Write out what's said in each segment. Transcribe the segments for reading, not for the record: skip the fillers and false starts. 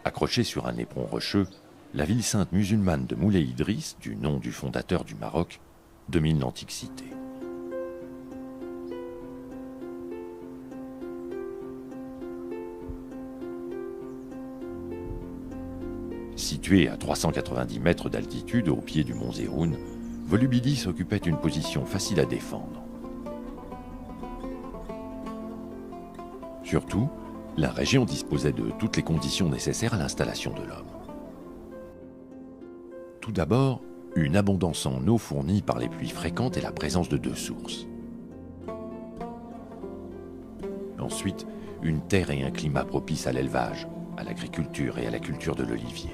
Accrochée sur un éperon rocheux, la ville sainte musulmane de Moulay Idriss, du nom du fondateur du Maroc, domine l'antique cité. Située à 390 mètres d'altitude au pied du mont Zéroun, Volubilis occupait une position facile à défendre. Surtout, la région disposait de toutes les conditions nécessaires à l'installation de l'homme. Tout d'abord, une abondance en eau fournie par les pluies fréquentes et la présence de 2 sources. Ensuite, une terre et un climat propices à l'élevage, à l'agriculture et à la culture de l'olivier.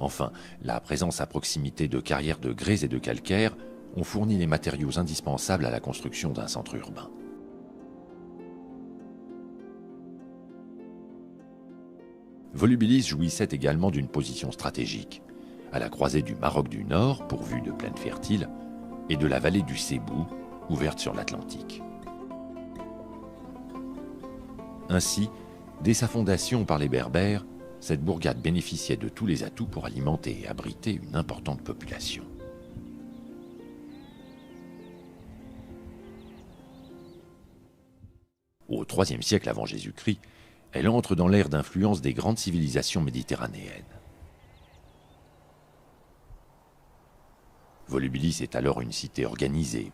Enfin, la présence à proximité de carrières de grès et de calcaire ont fourni les matériaux indispensables à la construction d'un centre urbain. Volubilis jouissait également d'une position stratégique, à la croisée du Maroc du Nord, pourvu de plaines fertiles, et de la vallée du Sébou, ouverte sur l'Atlantique. Ainsi, dès sa fondation par les Berbères, cette bourgade bénéficiait de tous les atouts pour alimenter et abriter une importante population. Au IIIe siècle avant Jésus-Christ, elle entre dans l'ère d'influence des grandes civilisations méditerranéennes. Volubilis est alors une cité organisée,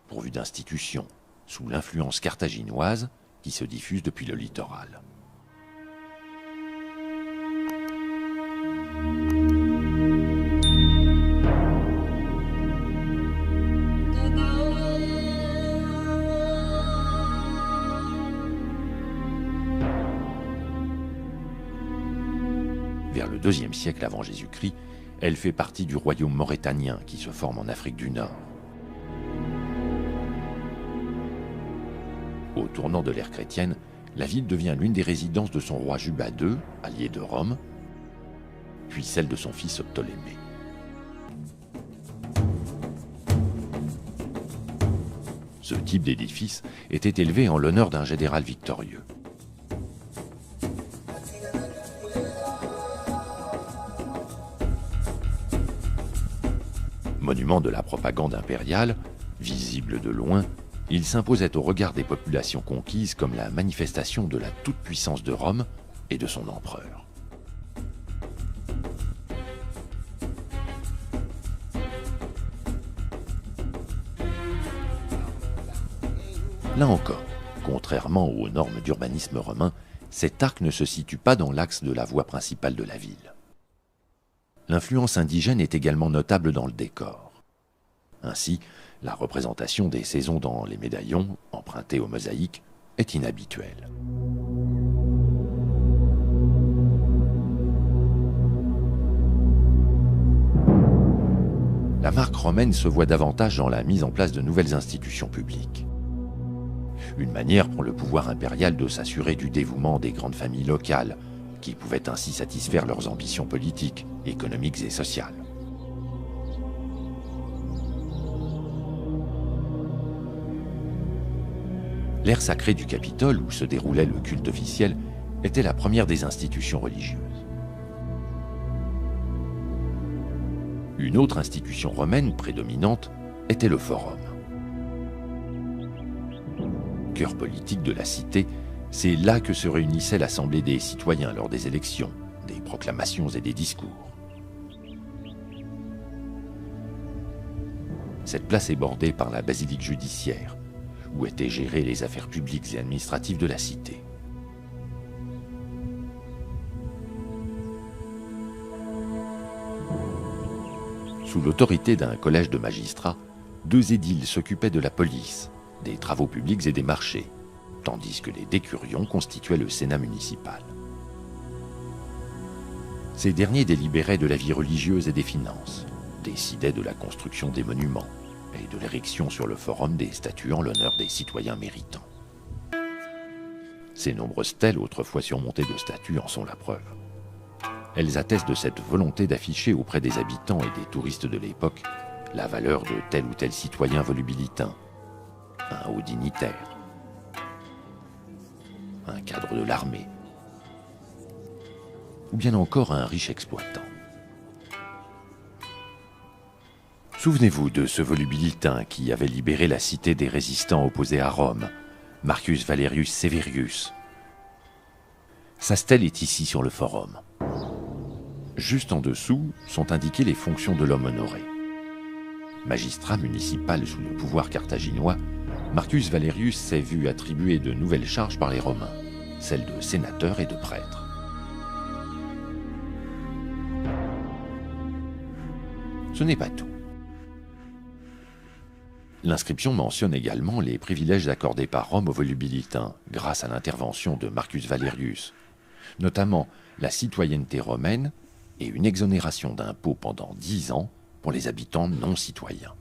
pourvue d'institutions, sous l'influence carthaginoise qui se diffuse depuis le littoral. Vers le IIe siècle avant Jésus-Christ, elle fait partie du royaume maurétanien qui se forme en Afrique du Nord. Au tournant de l'ère chrétienne, la ville devient l'une des résidences de son roi Juba II, allié de Rome, puis celle de son fils Ptolémée. Ce type d'édifice était élevé en l'honneur d'un général victorieux. Monument de la propagande impériale, visible de loin, il s'imposait au regard des populations conquises comme la manifestation de la toute-puissance de Rome et de son empereur. Là encore, contrairement aux normes d'urbanisme romain, cet arc ne se situe pas dans l'axe de la voie principale de la ville. L'influence indigène est également notable dans le décor. Ainsi, la représentation des saisons dans les médaillons, empruntés aux mosaïques, est inhabituelle. La marque romaine se voit davantage dans la mise en place de nouvelles institutions publiques. Une manière pour le pouvoir impérial de s'assurer du dévouement des grandes familles locales, qui pouvaient ainsi satisfaire leurs ambitions politiques, économiques et sociales. L'aire sacrée du Capitole, où se déroulait le culte officiel, était la première des institutions religieuses. Une autre institution romaine prédominante était le forum. Cœur politique de la cité, c'est là que se réunissait l'assemblée des citoyens lors des élections, des proclamations et des discours. Cette place est bordée par la basilique judiciaire, où étaient gérées les affaires publiques et administratives de la cité. Sous l'autorité d'un collège de magistrats, 2 édiles s'occupaient de la police, des travaux publics et des marchés, tandis que les décurions constituaient le sénat municipal. Ces derniers délibéraient de la vie religieuse et des finances, décidaient de la construction des monuments et de l'érection sur le forum des statues en l'honneur des citoyens méritants. Ces nombreuses stèles, autrefois surmontées de statues, en sont la preuve. Elles attestent de cette volonté d'afficher auprès des habitants et des touristes de l'époque la valeur de tel ou tel citoyen volubilitain, un haut dignitaire. un cadre de l'armée, ou bien encore un riche exploitant. Souvenez-vous de ce volubilitain qui avait libéré la cité des résistants opposés à Rome, Marcus Valerius Severius. Sa stèle est ici sur le forum. Juste en dessous sont indiquées les fonctions de l'homme honoré. Magistrat municipal sous le pouvoir carthaginois, Marcus Valerius s'est vu attribuer de nouvelles charges par les Romains, celles de sénateur et de prêtre. Ce n'est pas tout. L'inscription mentionne également les privilèges accordés par Rome aux volubilitains grâce à l'intervention de Marcus Valerius, notamment la citoyenneté romaine et une exonération d'impôts pendant 10 ans pour les habitants non citoyens.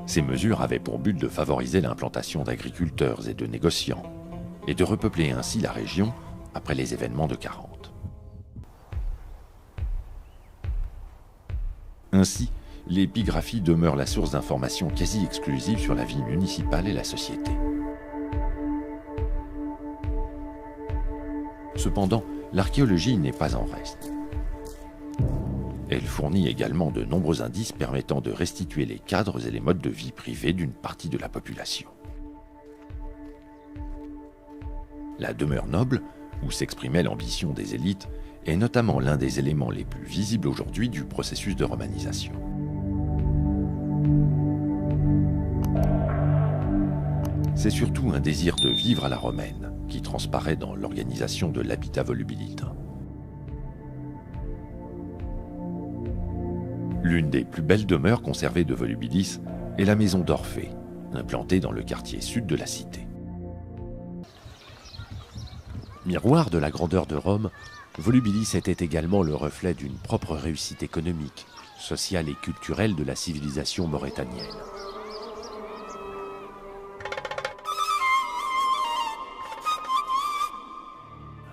Ces mesures avaient pour but de favoriser l'implantation d'agriculteurs et de négociants, et de repeupler ainsi la région après les événements de 40. Ainsi, l'épigraphie demeure la source d'informations quasi exclusive sur la vie municipale et la société. Cependant, l'archéologie n'est pas en reste. Elle fournit également de nombreux indices permettant de restituer les cadres et les modes de vie privés d'une partie de la population. La demeure noble, où s'exprimait l'ambition des élites, est notamment l'un des éléments les plus visibles aujourd'hui du processus de romanisation. C'est surtout un désir de vivre à la romaine qui transparaît dans l'organisation de l'habitat volubilitain. L'une des plus belles demeures conservées de Volubilis est la maison d'Orphée, implantée dans le quartier sud de la cité. Miroir de la grandeur de Rome, Volubilis était également le reflet d'une propre réussite économique, sociale et culturelle de la civilisation maurétanienne.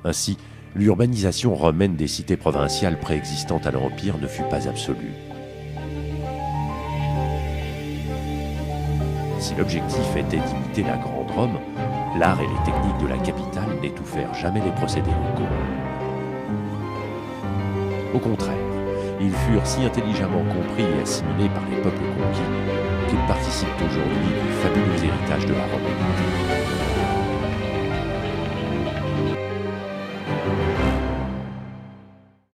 Ainsi, l'urbanisation romaine des cités provinciales préexistantes à l'Empire ne fut pas absolue. Si l'objectif était d'imiter la Grande Rome, l'art et les techniques de la capitale n'étouffèrent jamais les procédés locaux. Au contraire, ils furent si intelligemment compris et assimilés par les peuples conquis qu'ils participent aujourd'hui du fabuleux héritage de la Romanité.